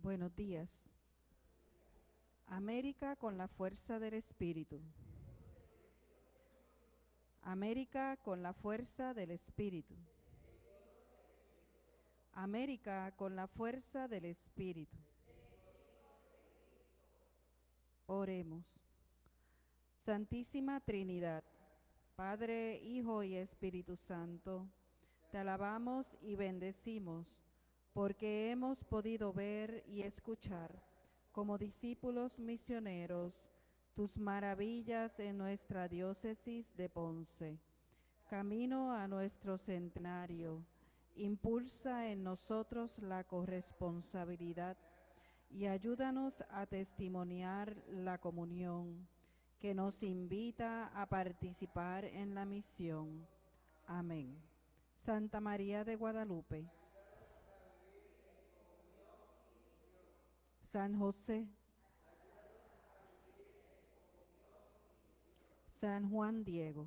Buenos días. América con la fuerza del Espíritu. América con la fuerza del Espíritu. América con la fuerza del Espíritu. Oremos. Santísima Trinidad, Padre, Hijo y Espíritu Santo, te alabamos y bendecimos porque hemos podido ver y escuchar como discípulos misioneros tus maravillas en nuestra diócesis de Ponce. Camino a nuestro centenario, impulsa en nosotros la corresponsabilidad y ayúdanos a testimoniar la comunión que nos invita a participar en la misión. Amén. Santa María de Guadalupe, San José, San Juan Diego,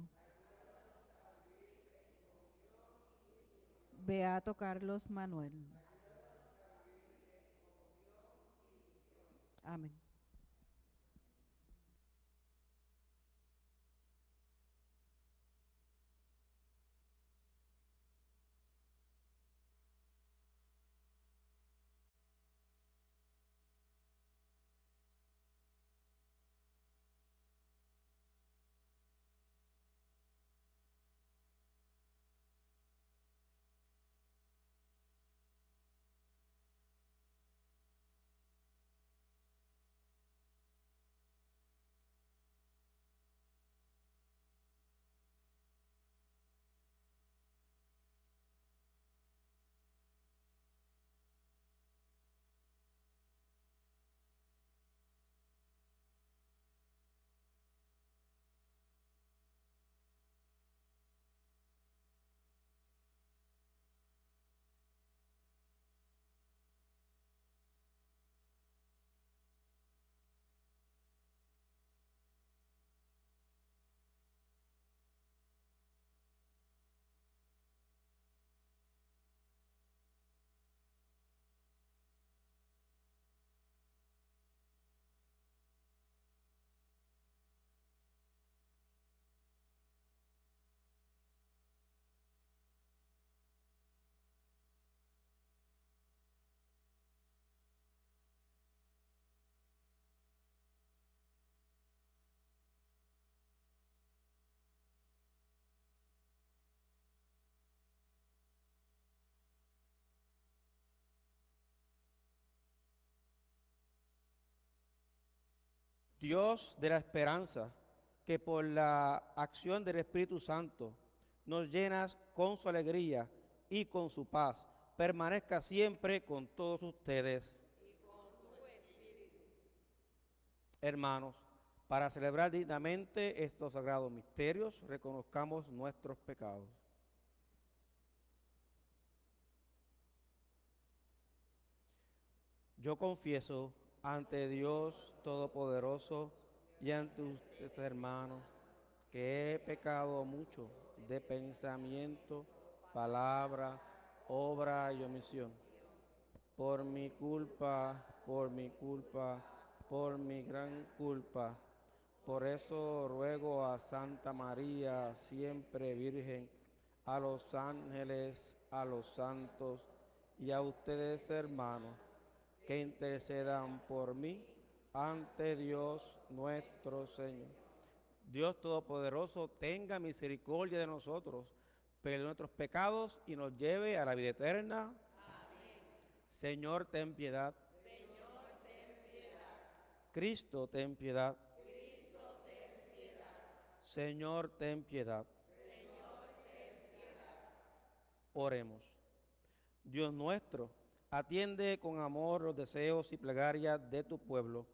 Beato Carlos Manuel. Amén. Dios de la esperanza, que por la acción del Espíritu Santo nos llenas con su alegría y con su paz, permanezca siempre con todos ustedes. Hermanos, para celebrar dignamente estos sagrados misterios, reconozcamos nuestros pecados. Yo confieso ante Dios Todopoderoso y ante ustedes, hermanos, que he pecado mucho de pensamiento, palabra, obra y omisión. Por mi culpa, por mi culpa, por mi gran culpa. Por eso ruego a Santa María, siempre Virgen, a los ángeles, a los santos y a ustedes, hermanos, que intercedan por mí ante Dios nuestro Señor. Dios Todopoderoso tenga misericordia de nosotros, perdone nuestros pecados y nos lleve a la vida eterna. Señor, ten piedad. Cristo, ten piedad. Señor, ten piedad. Oremos. Dios nuestro, atiende con amor los deseos y plegarias de tu pueblo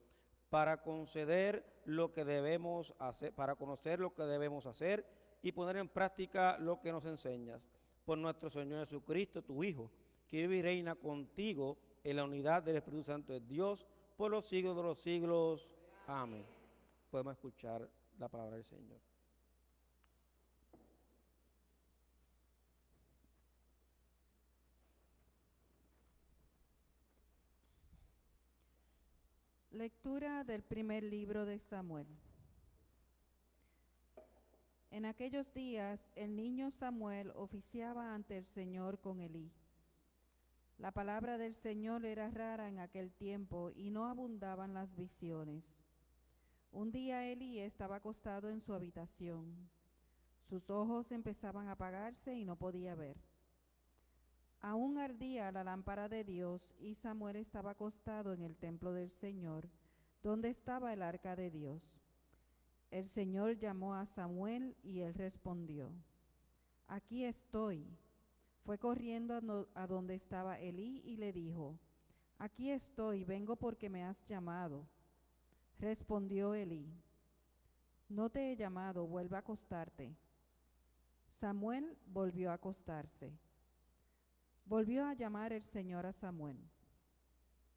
para conceder lo que debemos hacer, para conocer lo que debemos hacer y poner en práctica lo que nos enseñas. Por nuestro Señor Jesucristo, tu Hijo, que vive y reina contigo en la unidad del Espíritu Santo de Dios por los siglos de los siglos. Amén. Podemos escuchar la palabra del Señor. Lectura del primer libro de Samuel. En aquellos días el niño Samuel oficiaba ante el Señor con Elí. La palabra del Señor era rara en aquel tiempo y no abundaban las visiones. Un día Elí estaba acostado en su habitación. Sus ojos empezaban a apagarse y no podía ver. Aún ardía la lámpara de Dios y Samuel estaba acostado en el templo del Señor, donde estaba el arca de Dios. El Señor llamó a Samuel y él respondió: Aquí estoy. Fue corriendo a donde estaba Elí y le dijo: Aquí estoy, vengo porque me has llamado. Respondió Elí: No te he llamado, vuelve a acostarte. Samuel volvió a acostarse. Volvió a llamar el Señor a Samuel.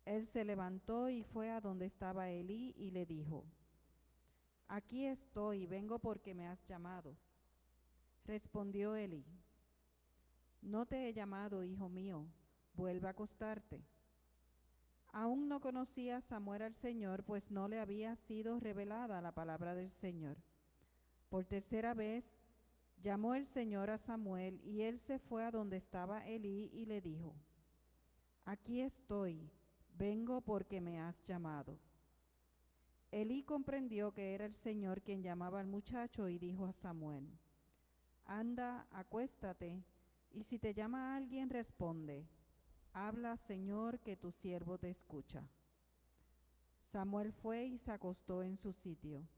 Él se levantó y fue a donde estaba Elí y le dijo: Aquí estoy, vengo porque me has llamado. Respondió Elí: No te he llamado, hijo mío, vuelve a acostarte. Aún no conocía Samuel al Señor, pues no le había sido revelada la palabra del Señor. Por tercera vez llamó el Señor a Samuel y él se fue a donde estaba Elí y le dijo: Aquí estoy, vengo porque me has llamado. Elí comprendió que era el Señor quien llamaba al muchacho y dijo a Samuel: Anda, acuéstate, y si te llama alguien, responde: Habla, Señor, que tu siervo te escucha. Samuel fue y se acostó en su sitio.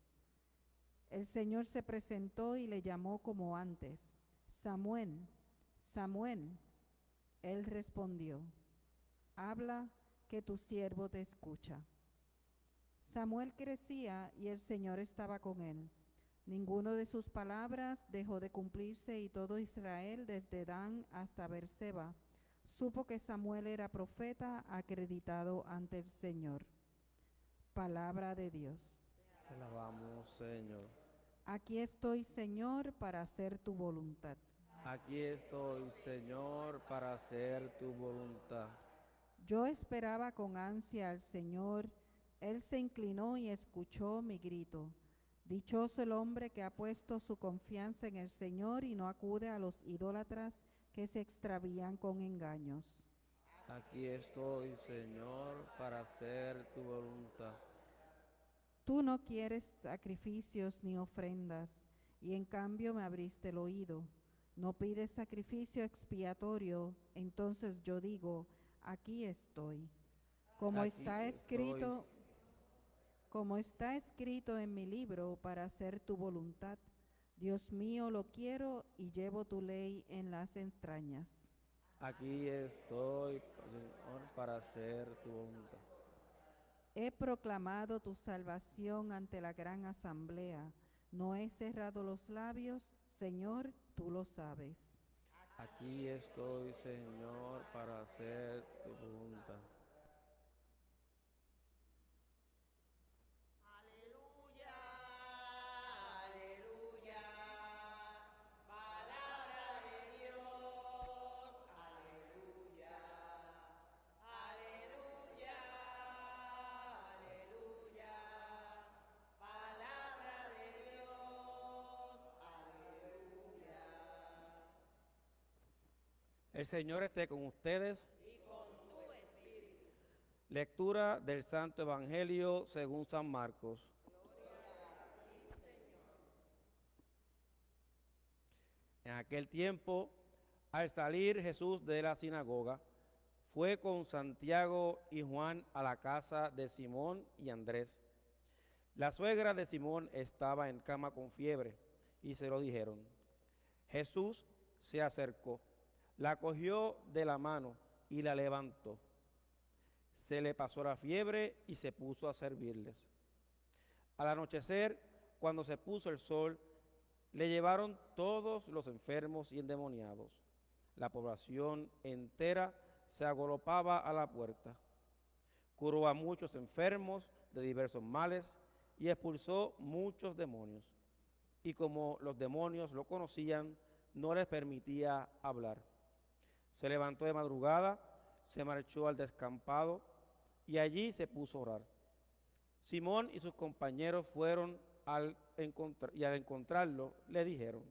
El Señor se presentó y le llamó como antes: Samuel, Samuel. Él respondió: Habla, que tu siervo te escucha. Samuel crecía y el Señor estaba con él. Ninguno de sus palabras dejó de cumplirse y todo Israel, desde Dan hasta Beerseba, supo que Samuel era profeta acreditado ante el Señor. Palabra de Dios. Te alabamos, Señor. Aquí estoy, Señor, para hacer tu voluntad. Aquí estoy, Señor, para hacer tu voluntad. Yo esperaba con ansia al Señor. Él se inclinó y escuchó mi grito. Dichoso el hombre que ha puesto su confianza en el Señor y no acude a los idólatras que se extravían con engaños. Aquí estoy, Señor, para hacer tu voluntad. Tú no quieres sacrificios ni ofrendas, y en cambio me abriste el oído. No pides sacrificio expiatorio, entonces yo digo: aquí estoy. Como Aquí está estoy. escrito en mi libro, para hacer tu voluntad. Dios mío, lo quiero y llevo tu ley en las entrañas. Aquí estoy, Señor, para hacer tu voluntad. He proclamado tu salvación ante la gran asamblea. No he cerrado los labios, Señor, tú lo sabes. Aquí estoy, Señor, para hacer tu voluntad. El Señor esté con ustedes. Lectura del Santo Evangelio según San Marcos. En aquel tiempo, al salir Jesús de la sinagoga, fue con Santiago y Juan a la casa de Simón y Andrés. La suegra de Simón estaba en cama con fiebre y se lo dijeron. Jesús se acercó, la cogió de la mano y la levantó. Se le pasó la fiebre y se puso a servirles. Al anochecer, cuando se puso el sol, le llevaron todos los enfermos y endemoniados. La población entera se agolpaba a la puerta. Curó a muchos enfermos de diversos males y expulsó muchos demonios. Y como los demonios lo conocían, no les permitía hablar. Se levantó de madrugada, se marchó al descampado y allí se puso a orar. Simón y sus compañeros fueron y al encontrarlo le dijeron,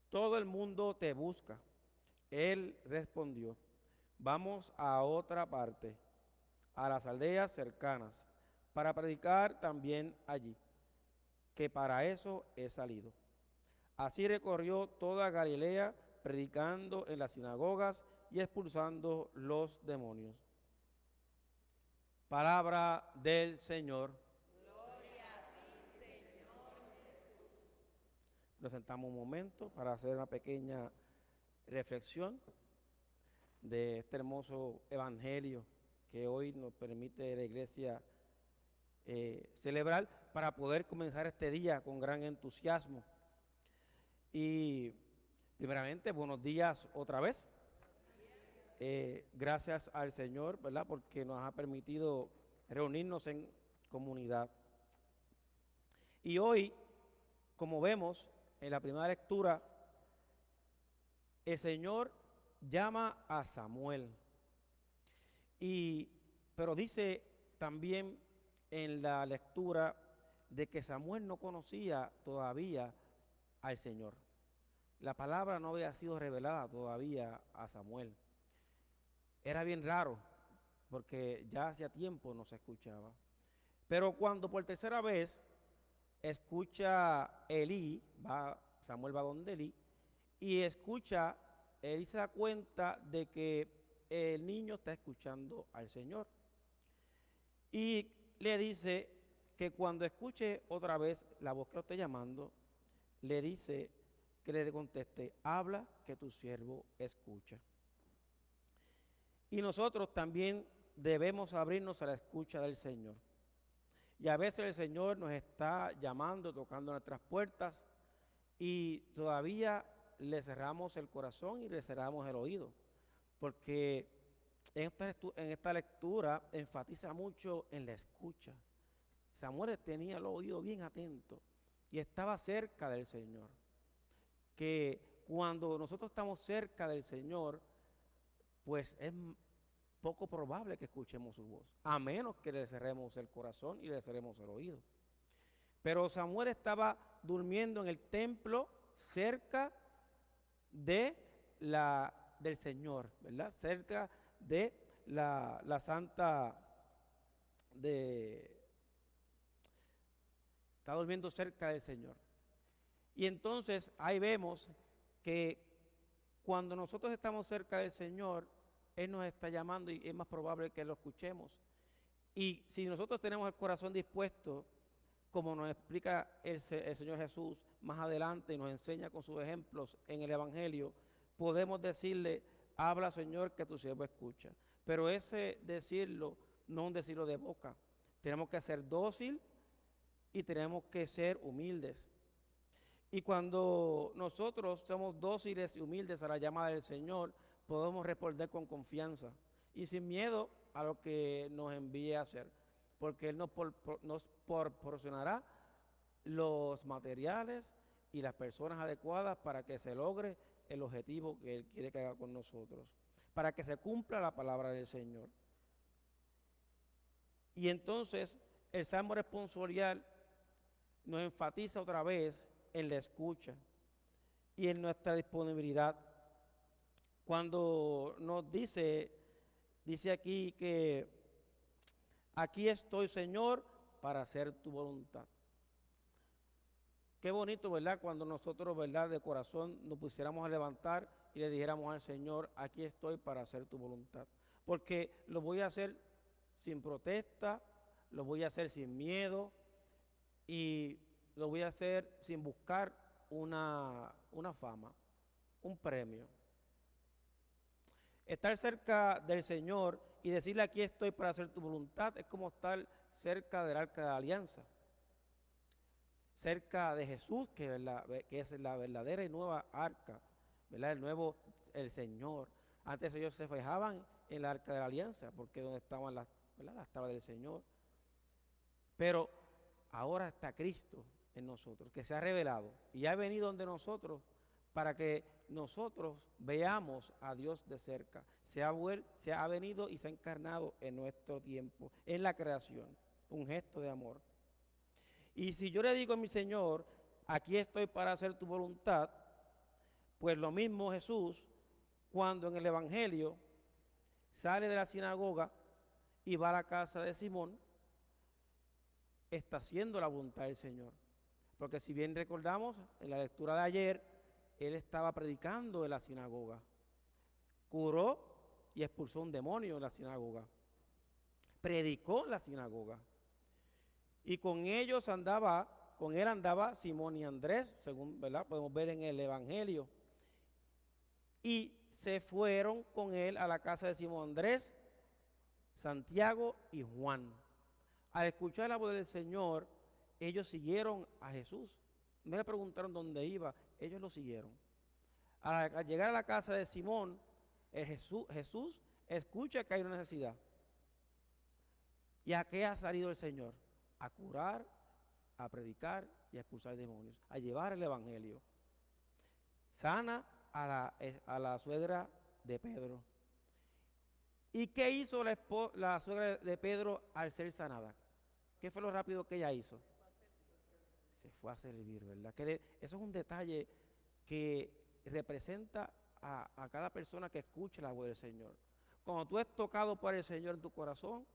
todo el mundo te busca. Él respondió, vamos a otra parte, a las aldeas cercanas, para predicar también allí, que para eso he salido. Así recorrió toda Galilea, predicando en las sinagogas y expulsando los demonios. Palabra del Señor. Nos sentamos un momento para hacer una pequeña reflexión de este hermoso evangelio que hoy nos permite la iglesia celebrar para poder comenzar este día con gran entusiasmo. Y primeramente, buenos días otra vez. Gracias al Señor, ¿verdad? Porque nos ha permitido reunirnos en comunidad. Y hoy, como vemos en la primera lectura, el Señor llama a Samuel. Pero dice también en la lectura de que Samuel no conocía todavía al Señor. La palabra no había sido revelada todavía a Samuel. Era bien raro, porque ya hacía tiempo no se escuchaba. Pero cuando por tercera vez escucha Elí, Samuel va donde Elí, y Elí se da cuenta de que el niño está escuchando al Señor. Y le dice que cuando escuche otra vez la voz que lo esté llamando, le dice que le conteste, habla que tu siervo escucha. Y nosotros también debemos abrirnos a la escucha del Señor. Y a veces el Señor nos está llamando, tocando nuestras puertas, y todavía le cerramos el corazón y le cerramos el oído. Porque en esta lectura enfatiza mucho en la escucha. Samuel tenía el oído bien atento y estaba cerca del Señor. Que cuando nosotros estamos cerca del Señor, pues es poco probable que escuchemos su voz, a menos que le cerremos el corazón y le cerremos el oído. Pero Samuel estaba durmiendo en el templo cerca del Señor, ¿verdad? Cerca de la santa está durmiendo cerca del Señor. Y entonces ahí vemos que cuando nosotros estamos cerca del Señor, Él nos está llamando y es más probable que lo escuchemos. Y si nosotros tenemos el corazón dispuesto, como nos explica el Señor Jesús más adelante y nos enseña con sus ejemplos en el Evangelio, podemos decirle, habla Señor que tu siervo escucha. Pero ese decirlo, no un decirlo de boca. Tenemos que ser dócil y tenemos que ser humildes. Y cuando nosotros somos dóciles y humildes a la llamada del Señor, podemos responder con confianza y sin miedo a lo que nos envíe a hacer, porque Él nos proporcionará los materiales y las personas adecuadas para que se logre el objetivo que Él quiere que haga con nosotros, para que se cumpla la palabra del Señor. Y entonces el Salmo responsorial nos enfatiza otra vez en la escucha y en nuestra disponibilidad. Cuando nos dice aquí que aquí estoy, Señor, para hacer tu voluntad. Qué bonito, ¿verdad? Cuando nosotros, ¿verdad? De corazón nos pusiéramos a levantar y le dijéramos al Señor, aquí estoy para hacer tu voluntad. Porque lo voy a hacer sin protesta, lo voy a hacer sin miedo y lo voy a hacer sin buscar una fama, un premio. Estar cerca del Señor y decirle aquí estoy para hacer tu voluntad es como estar cerca del arca de la alianza, cerca de Jesús, que es la verdadera y nueva arca, ¿verdad? El Señor. Antes ellos se fijaban en la arca de la alianza, porque donde estaban las tablas del Señor. Pero ahora está Cristo en nosotros, que se ha revelado y ha venido donde nosotros para que nosotros veamos a Dios de cerca. Se ha venido y se ha encarnado en nuestro tiempo, en la creación. un gesto de amor. Y si yo le digo a mi Señor, aquí estoy para hacer tu voluntad, pues lo mismo Jesús, cuando en el Evangelio sale de la sinagoga y va a la casa de Simón, está haciendo la voluntad del Señor. Porque si bien recordamos, en la lectura de ayer, él estaba predicando en la sinagoga. Curó y expulsó un demonio en la sinagoga. Predicó en la sinagoga. Y con él andaba Simón y Andrés, según, ¿verdad?, podemos ver en el Evangelio. Y se fueron con él a la casa de Simón Andrés, Santiago y Juan. Al escuchar la voz del Señor, ellos siguieron a Jesús. No le preguntaron dónde iba, ellos lo siguieron. Al llegar a la casa de Simón, Jesús escucha que hay una necesidad. ¿Y a qué ha salido el Señor? A curar, a predicar y a expulsar demonios, a llevar el Evangelio. Sana a la suegra de Pedro. ¿Y qué hizo la suegra de Pedro al ser sanada? ¿Qué fue lo rápido que ella hizo? Se fue a servir, ¿verdad? Eso es un detalle que representa a cada persona que escucha la voz del Señor. Cuando tú eres tocado por el Señor en tu corazón,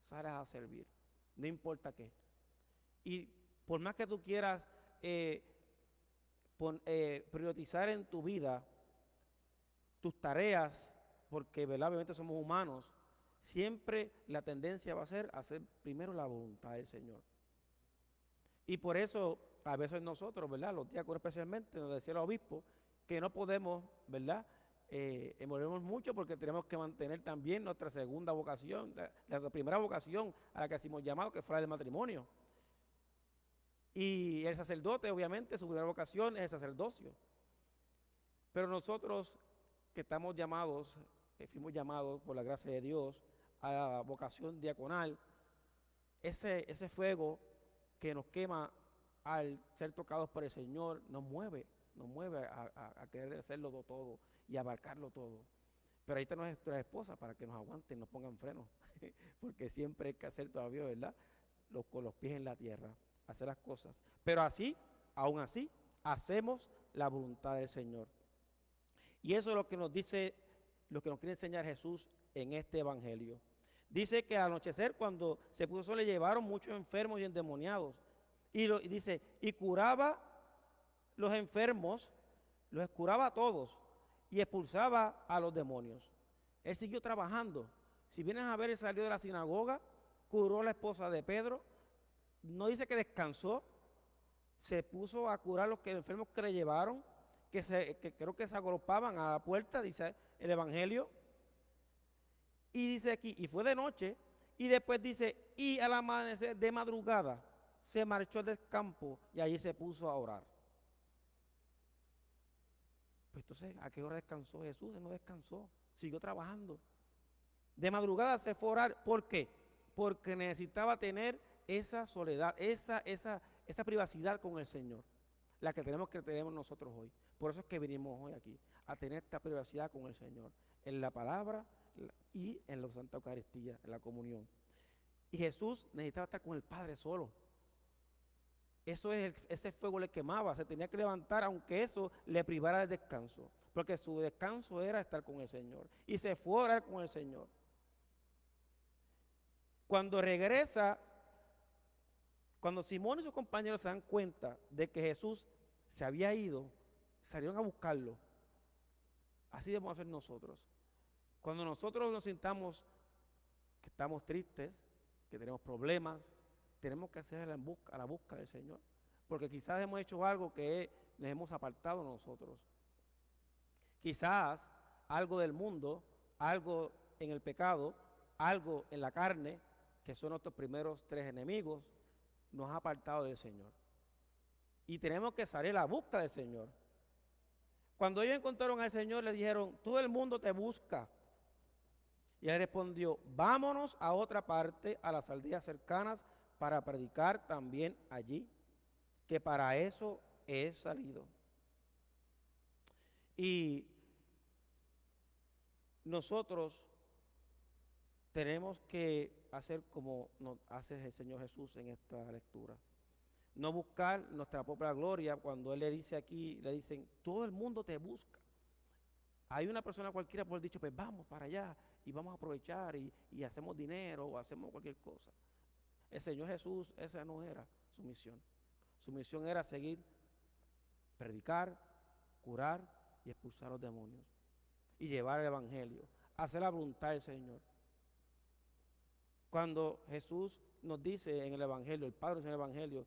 sales a servir, no importa qué. Y por más que tú quieras priorizar en tu vida tus tareas, porque ¿verdad?, obviamente somos humanos, siempre la tendencia va a ser hacer primero la voluntad del Señor. Y por eso a veces nosotros, ¿verdad?, los diáconos especialmente, nos decía el obispo, que no podemos, ¿verdad?, envolvernos mucho porque tenemos que mantener también nuestra segunda vocación, la primera vocación a la que hicimos llamado, que fue la del matrimonio. Y el sacerdote, obviamente, su primera vocación es el sacerdocio. Pero nosotros que estamos llamados, fuimos llamados por la gracia de Dios a la vocación diaconal, ese fuego que nos quema al ser tocados por el Señor nos mueve a querer hacerlo todo y abarcarlo todo. Pero ahí está nuestra esposa para que nos aguanten, nos pongan freno, porque siempre hay que hacer todavía, ¿verdad?, con los pies en la tierra, hacer las cosas. Pero aún así, hacemos la voluntad del Señor. Y eso es lo que nos dice, lo que nos quiere enseñar Jesús en este Evangelio. Dice que al anochecer, cuando se puso sol, le llevaron muchos enfermos y endemoniados. Y dice, y curaba los enfermos, los curaba a todos y expulsaba a los demonios. Él siguió trabajando. Si vienes a ver, él salió de la sinagoga, curó a la esposa de Pedro, no dice que descansó, se puso a curar a los enfermos que le llevaron, que creo que se agolpaban a la puerta, dice el Evangelio. Y dice aquí, y fue de noche, y después dice, y al amanecer de madrugada se marchó del campo y allí se puso a orar. Pues entonces, ¿a qué hora descansó Jesús? Él no descansó, siguió trabajando. De madrugada se fue a orar. ¿Por qué? Porque necesitaba tener esa soledad, esa privacidad con el Señor, la que tenemos nosotros hoy. Por eso es que vinimos hoy aquí, a tener esta privacidad con el Señor, en la palabra y en la Santa Eucaristía, en la comunión. Y Jesús necesitaba estar con el Padre solo. Ese fuego le quemaba, se tenía que levantar, aunque eso le privara del descanso, porque su descanso era estar con el Señor. Y se fue a orar con el Señor. Cuando regresa, cuando Simón y sus compañeros se dan cuenta de que Jesús se había ido, salieron a buscarlo. Así debemos hacer nosotros. Cuando nosotros nos sintamos que estamos tristes, que tenemos problemas, tenemos que hacer a la busca del Señor. Porque quizás hemos hecho algo que nos hemos apartado nosotros. Quizás algo del mundo, algo en el pecado, algo en la carne, que son nuestros primeros tres enemigos, nos ha apartado del Señor. Y tenemos que salir a la busca del Señor. Cuando ellos encontraron al Señor, le dijeron, todo el mundo te busca. Y él respondió, vámonos a otra parte, a las aldeas cercanas, para predicar también allí, que para eso he salido. Y nosotros tenemos que hacer como nos hace el Señor Jesús en esta lectura. No buscar nuestra propia gloria cuando Él le dice aquí, le dicen, todo el mundo te busca. Hay una persona cualquiera por el dicho, pues vamos para allá y vamos a aprovechar y hacemos dinero o hacemos cualquier cosa. El Señor Jesús, esa no era su misión. Su misión era seguir, predicar, curar y expulsar a los demonios y llevar el Evangelio, hacer la voluntad del Señor. Cuando Jesús nos dice en el Evangelio, el Padre dice en el Evangelio,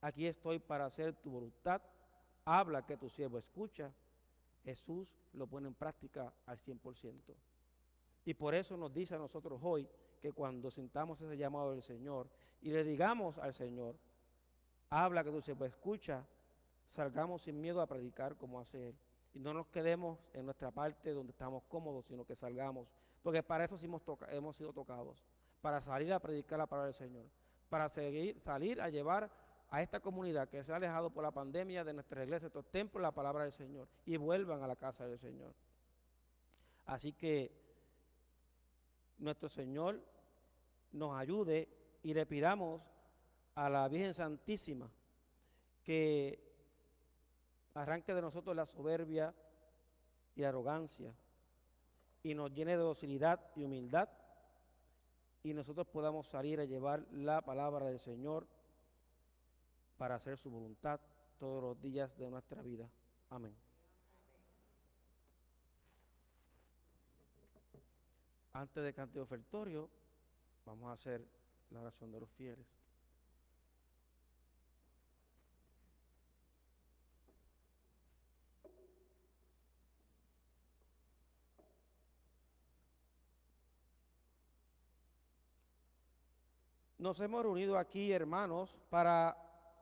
aquí estoy para hacer tu voluntad, habla que tu siervo escucha, Jesús lo pone en práctica al 100%. Y por eso nos dice a nosotros hoy que cuando sintamos ese llamado del Señor y le digamos al Señor, habla que tu siervo escucha, salgamos sin miedo a predicar como hace Él. Y no nos quedemos en nuestra parte donde estamos cómodos, sino que salgamos. Porque para eso sí hemos sido tocados, para salir a predicar la palabra del Señor, para salir a llevar a esta comunidad que se ha alejado por la pandemia de nuestras iglesias, estos templos, la palabra del Señor, y vuelvan a la casa del Señor. Así que nuestro Señor nos ayude y le pidamos a la Virgen Santísima que arranque de nosotros la soberbia y arrogancia y nos llene de docilidad y humildad y nosotros podamos salir a llevar la palabra del Señor para hacer su voluntad todos los días de nuestra vida. Amén. Antes de cantar ofertorio, vamos a hacer la oración de los fieles. Nos hemos reunido aquí, hermanos, para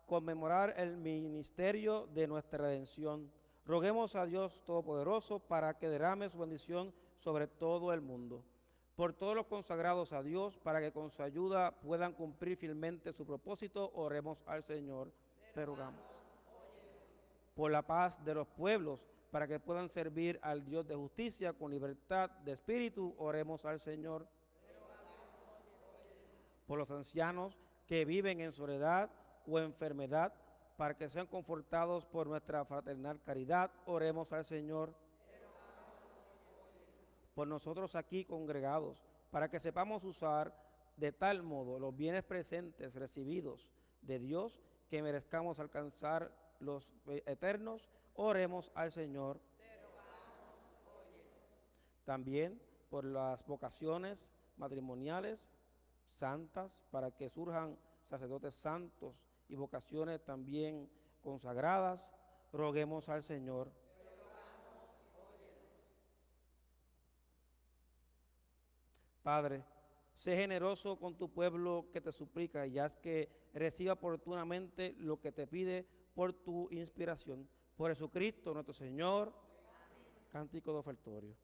conmemorar el ministerio de nuestra redención. Roguemos a Dios Todopoderoso para que derrame su bendición sobre todo el mundo. Por todos los consagrados a Dios, para que con su ayuda puedan cumplir fielmente su propósito, oremos al Señor. Te rogamos. Por la paz de los pueblos, para que puedan servir al Dios de justicia con libertad de espíritu, oremos al Señor. Por los ancianos que viven en soledad o enfermedad, para que sean confortados por nuestra fraternal caridad, oremos al Señor. Por nosotros aquí congregados, para que sepamos usar de tal modo los bienes presentes recibidos de Dios, que merezcamos alcanzar los eternos, oremos al Señor. También por las vocaciones matrimoniales santas, para que surjan sacerdotes santos y vocaciones también consagradas, roguemos al Señor. Padre, sé generoso con tu pueblo que te suplica y haz que reciba oportunamente lo que te pide por tu inspiración. Por Jesucristo nuestro Señor. Amén. Cántico de ofertorio.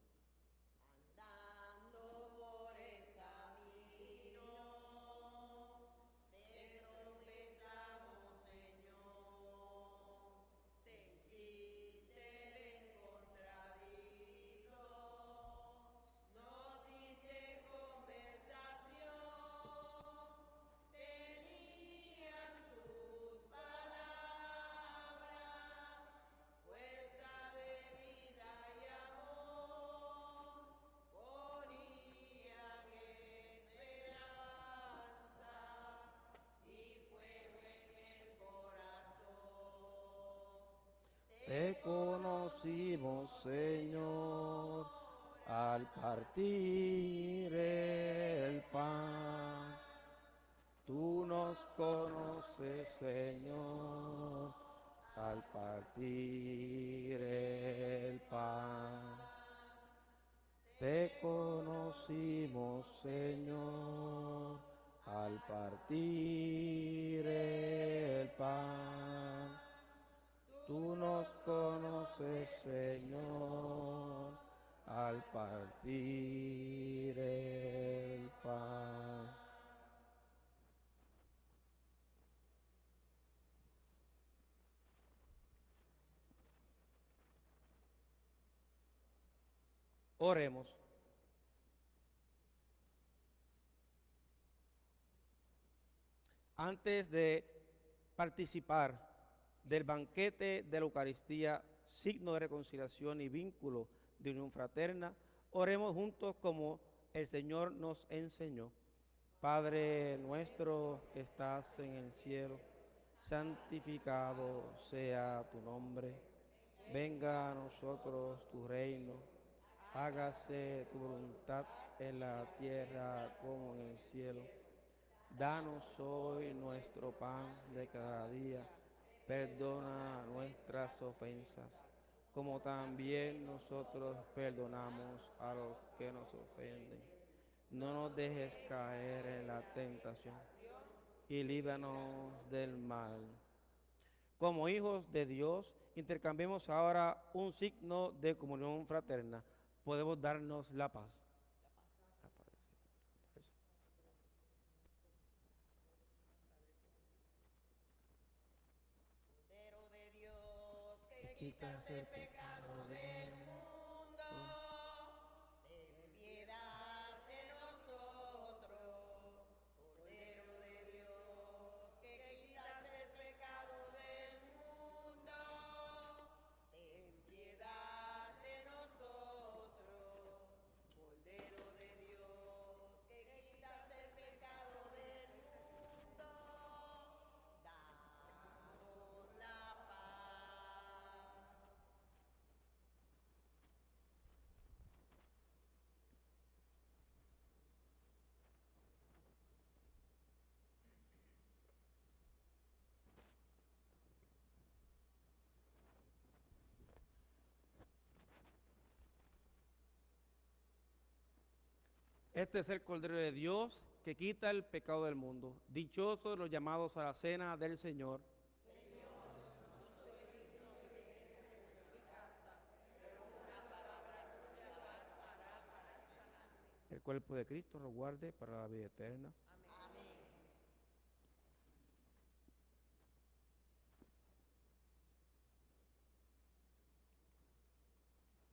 Te conocimos, Señor, al partir el pan. Tú nos conoces, Señor, al partir el pan. Te conocimos, Señor, al partir el pan. Tú nos conoces, Señor, al partir el pan. Oremos. Antes de participar del banquete de la Eucaristía, signo de reconciliación y vínculo de unión fraterna, oremos juntos como el Señor nos enseñó. Padre nuestro que estás en el cielo, santificado sea tu nombre. Venga a nosotros tu reino. Hágase tu voluntad en la tierra como en el cielo. Danos hoy nuestro pan de cada día. Perdona nuestras ofensas, como también nosotros perdonamos a los que nos ofenden. No nos dejes caer en la tentación y líbranos del mal. Como hijos de Dios, intercambiemos ahora un signo de comunión fraterna. Podemos darnos la paz. Cordero de Dios, que Quitas quitas el pecado del mundo, ten piedad de nosotros. Cordero de Dios, que quitas el pecado del mundo, ten piedad de nosotros. Cordero de Dios, que quitas el pecado del mundo, danos la paz. Este es el Cordero de Dios que quita el pecado del mundo. Dichosos los llamados a la cena del Señor. El cuerpo de Cristo lo guarde para la vida eterna. Amén.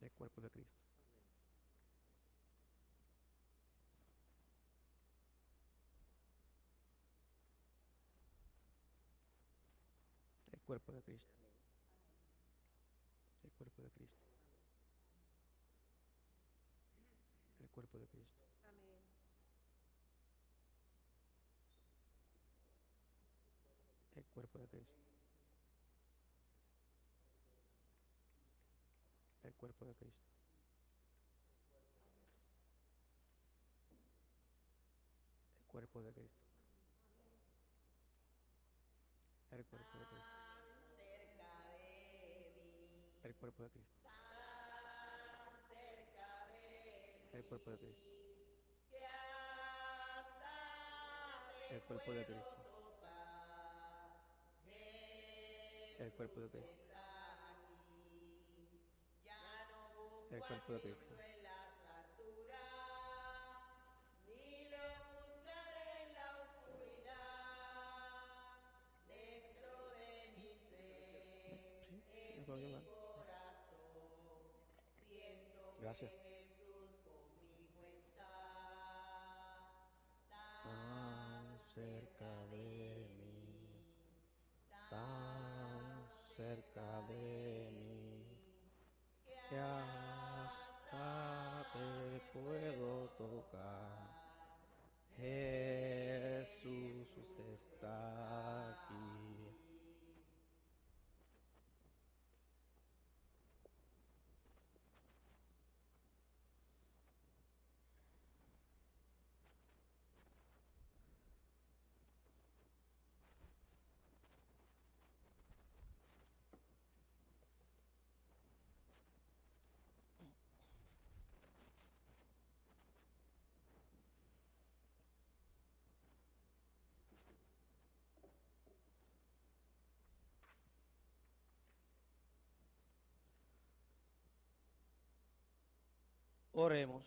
El cuerpo de Cristo. El cuerpo de Cristo. El cuerpo de Cristo. El cuerpo de Cristo. El cuerpo de Cristo. El cuerpo de Cristo. El cuerpo de Cristo. El cuerpo de Cristo. Tan cerca de mí, El cuerpo de Cristo. tan cerca de El cuerpo de Cristo. mí, que hasta te El cuerpo de puedo Cristo. tocar. El cuerpo de Cristo. Está aquí, ya no busco El a cuerpo de Cristo. Cristo en las alturas, ni lo buscaré en la oscuridad. Dentro de mi ser, Sí, en puedo mi llevar. corazón, siento Gracias. que Jesús conmigo está. Tan cerca de mí, tan cerca de mí, que hasta te puedo tocar. Jesús está aquí. Oremos.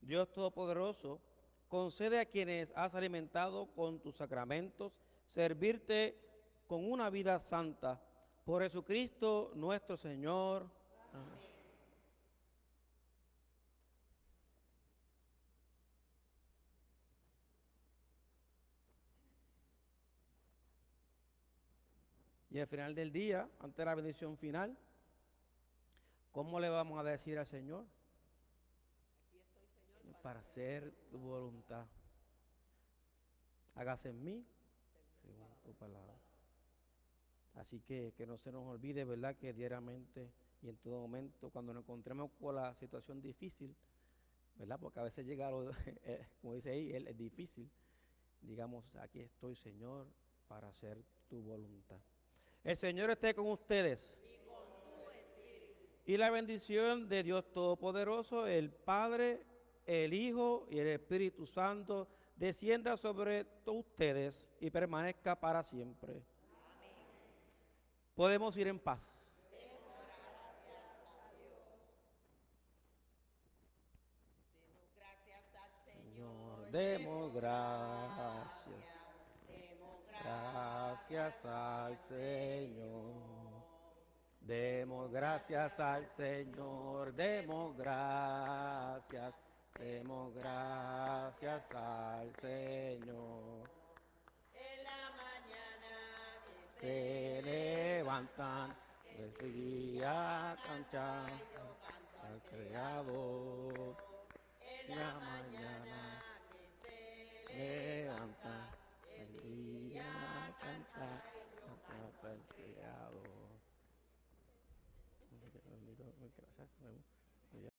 Dios Todopoderoso, concede a quienes has alimentado con tus sacramentos servirte con una vida santa. Por Jesucristo nuestro Señor. Amén. Y al final del día, ante la bendición final, ¿cómo le vamos a decir al Señor? Para hacer tu voluntad. Hágase en mí según tu palabra. Así que no se nos olvide, ¿verdad? Que diariamente y en todo momento, cuando nos encontremos con la situación difícil, ¿verdad? Porque a veces llega, como dice ahí, es difícil. Digamos, aquí estoy, Señor, para hacer tu voluntad. El Señor esté con ustedes. Y la bendición de Dios Todopoderoso, el Padre, el Hijo y el Espíritu Santo, descienda sobre todos ustedes y permanezca para siempre. Podemos ir en paz. Demos gracias al Señor. Demos gracias. Demos Gracias al Señor. Demos gracias al Señor. Demos gracias. Demos gracias al Señor. En la mañana que Se levantan de su día cantar al Creador. en la mañana que se Levanta el día cantar al Creador. Gracias.